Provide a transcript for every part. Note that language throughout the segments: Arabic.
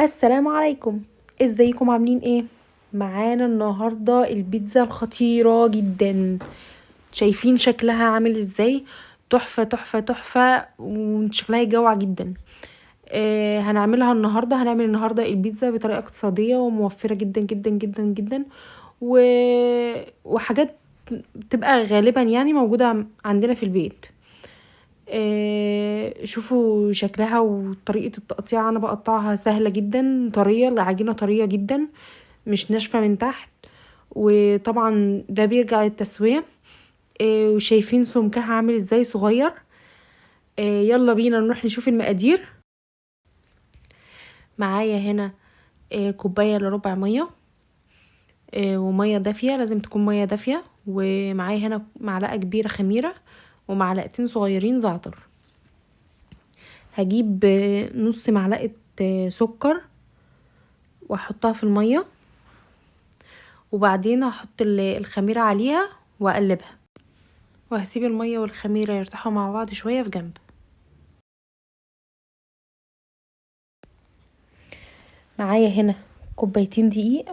السلام عليكم. ازيكم عاملين ايه؟ معانا النهارده البيتزا الخطيره جدا. شايفين شكلها عامل ازاي؟ تحفه تحفه تحفه وشكلها يجوع جدا. هنعمل النهارده البيتزا بطريقه اقتصاديه وموفره جدا جدا جدا جدا و... وحاجات بتبقى غالبا يعني موجوده عندنا في البيت. شوفوا شكلها وطريقة التقطيع، انا بقطعها سهلة جدا، طرية، العجينة طرية جدا، مش ناشفة من تحت. وطبعا ده بيرجع للتسوية. وشايفين سمكها عامل ازاي صغير. يلا بينا نروح نشوف المقادير. معايا هنا كوباية الا ربع مية، ومية دافية، لازم تكون مية دافية. ومعايا هنا معلقة كبيرة خميرة ومعلقتين صغيرين زعتر. هجيب نص معلقة سكر واحطها في المية، وبعدين هحط الخميرة عليها واقلبها، وهسيب المية والخميرة يرتاحوا مع بعض شوية في جنب. معايا هنا كوبايتين دقيق،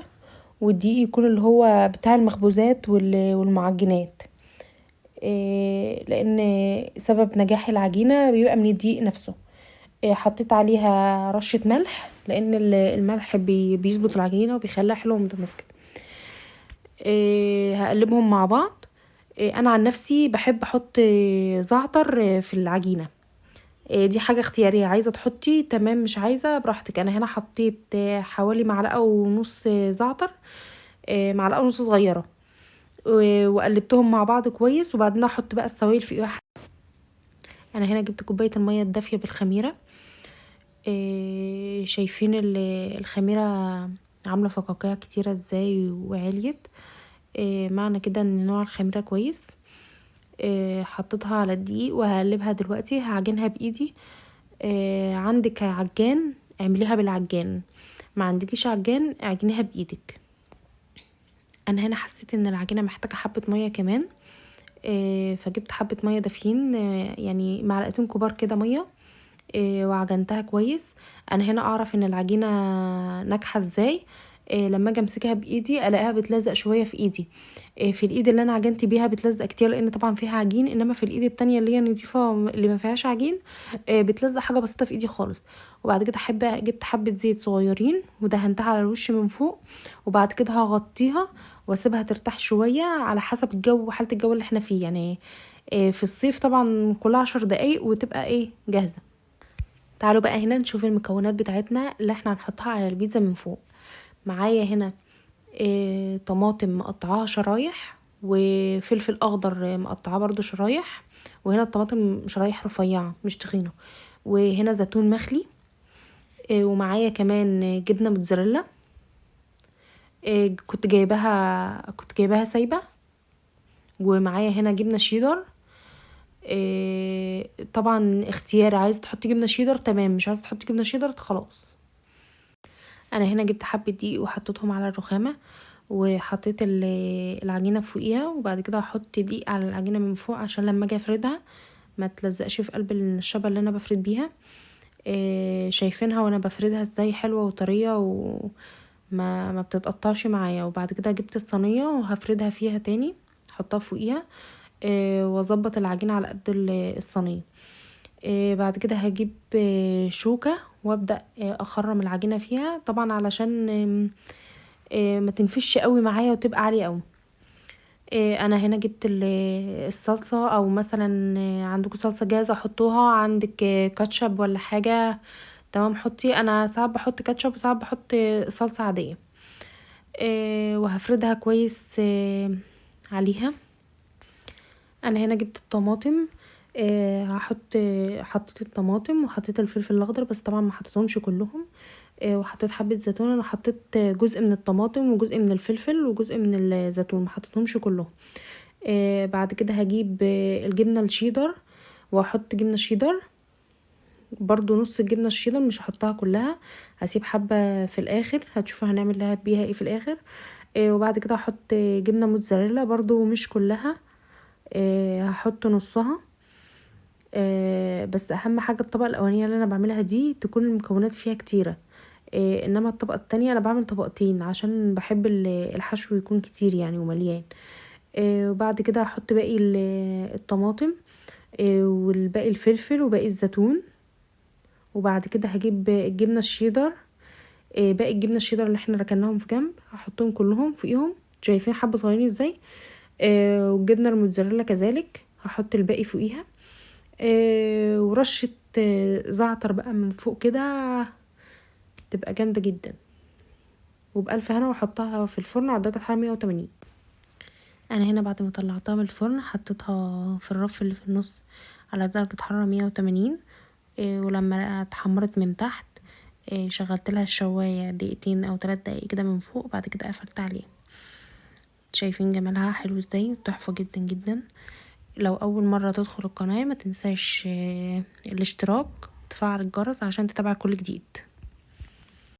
والدقيق يكون اللي هو بتاع المخبوزات والمعجنات. لان سبب نجاح العجينة بيبقى من الدقيق نفسه. حطيت عليها رشة ملح لان الملح بيظبط العجينة وبيخليها حلوة ومتماسكة. هقلبهم مع بعض. انا عن نفسي بحب احط زعتر في العجينة. دي حاجة اختيارية، عايزة تحطي تمام، مش عايزة براحتك. انا هنا حطيت حوالي معلقة ونص زعتر، معلقة ونص صغيرة، وقلبتهم مع بعض كويس. وبعدين احط بقى السوائل في واحد. انا هنا جبت كوباية المية الدافية بالخميرة. شايفين الخميرة عاملة فقاقيع كتيرة ازاي وعليت. معنى كده ان نوع الخميرة كويس. حطيتها على الدقيق وهقلبها دلوقتي، هعجنها بايدي. عندك عجان اعمليها بالعجان، ما عندكيش عجان اعجنيها بايدك. انا هنا حسيت ان العجينه محتاجه حبه ميه كمان. فجبت حبه ميه دافيين، يعني معلقتين كبار كده ميه. وعجنتها كويس. انا هنا اعرف ان العجينه ناجحه ازاي. لما اجي امسكها بايدي الاقيها بتلزق شويه في ايدي. في الايد اللي انا عجنت بيها بتلزق كتير لان طبعا فيها عجين، انما في الايد التانية اللي هي نضيفه اللي ما فيهاش عجين بتلزق حاجه بسيطه في ايدي خالص. وبعد كده جبت حبه زيت صغيرين ودهنتها على الوش من فوق. وبعد كده هغطيها واسيبها ترتاح شويه على حسب الجو وحاله الجو اللي احنا فيه يعني. في الصيف طبعا كلها 10 دقايق وتبقى جاهزه. تعالوا بقى هنا نشوف المكونات بتاعتنا اللي احنا هنحطها على البيتزا من فوق. معايا هنا طماطم مقطعاها شرايح، وفلفل اخضر مقطعاه برضو شرايح. وهنا الطماطم شرايح رفيعة مش تخينة. وهنا زيتون مخلي. ومعايا كمان جبنة موتزاريلا. كنت جايباها سايبة. ومعايا هنا جبنة شيدر. طبعا اختياري، عايزة تحطي جبنة شيدر تمام، مش عايزة تحطي جبنة شيدر خلاص. انا هنا جبت حبة دقيق وحطيتهم على الرخامة، وحطيت العجينة فوقيها. وبعد كده هحط دقيق على العجينة من فوق عشان لما اجي افردها ما تلزقش في قلب الشبه اللي انا بفرد بيها. شايفينها وانا بفردها ازاي حلوة وطرية وما بتتقطعش معايا. وبعد كده جبت الصينية وهفردها فيها تاني، احطها فوقيها. واظبط العجينة على قد الصينية. بعد كده هجيب شوكة وابدأ اخرم العجينة فيها طبعا علشان ما تنفش قوي معايا وتبقى عالية قوي. انا هنا جبت الصلصة، او مثلا عندكم صلصة جاهزة حطوها، عندك كاتشب ولا حاجة تمام حطي. انا ساعات بحط كاتشب وساعات بحط صلصة عادية. وهفردها كويس عليها. انا هنا جبت الطماطم. حطيت الطماطم وحطيت الفلفل الاخضر، بس طبعا ما حطيتهمش كلهم. وحطيت حبة زيتون. انا حطيت جزء من الطماطم وجزء من الفلفل وجزء من الزيتون، ما حطيتهمش كلهم. بعد كده هجيب الجبنة الشيدر واحط جبنة شيدر. برضو نص الجبنة الشيدر، مش هحطها كلها، هسيب حبة في الاخر، هتشوفوا هنعمل لها بيها ايه في الاخر. وبعد كده هحط جبنة موتزاريلا برضو مش كلها، هحط نصها. بس اهم حاجة الطبقة الاولانية اللي انا بعملها دي تكون المكونات فيها كتيرة. انما الطبقة التانية انا بعمل طبقتين عشان بحب الحشو يكون كتير يعني ومليان. وبعد كده هحط باقي الطماطم، والباقي الفلفل وباقي الزيتون. وبعد كده هجيب الجبنة الشيدر، باقي الجبنة الشيدر اللي احنا ركناهم في جنب هحطهم كلهم فوقيهم، شايفين حبة صغيرين ازاي. والجبنة الموتزاريلا كذلك هحط الباقي فوقيها. ورشة زعتر بقى من فوق كده، تبقى جامدة جدا. وبألف هنا، واحطها في الفرن على درجة حرارة 180. انا هنا بعد ما طلعتها من الفرن حطيتها في الرف اللي في النص على درجة حرارة 180. ولما اتحمرت من تحت شغلت لها الشواية دقيقتين او 3 دقايق كده من فوق، بعد كده قفلت عليها. شايفين جمالها حلو ازاي، تحفة جدا جدا. لو اول مرة تدخل القناة ما تنساش الاشتراك وتفعل الجرس عشان تتابع كل جديد.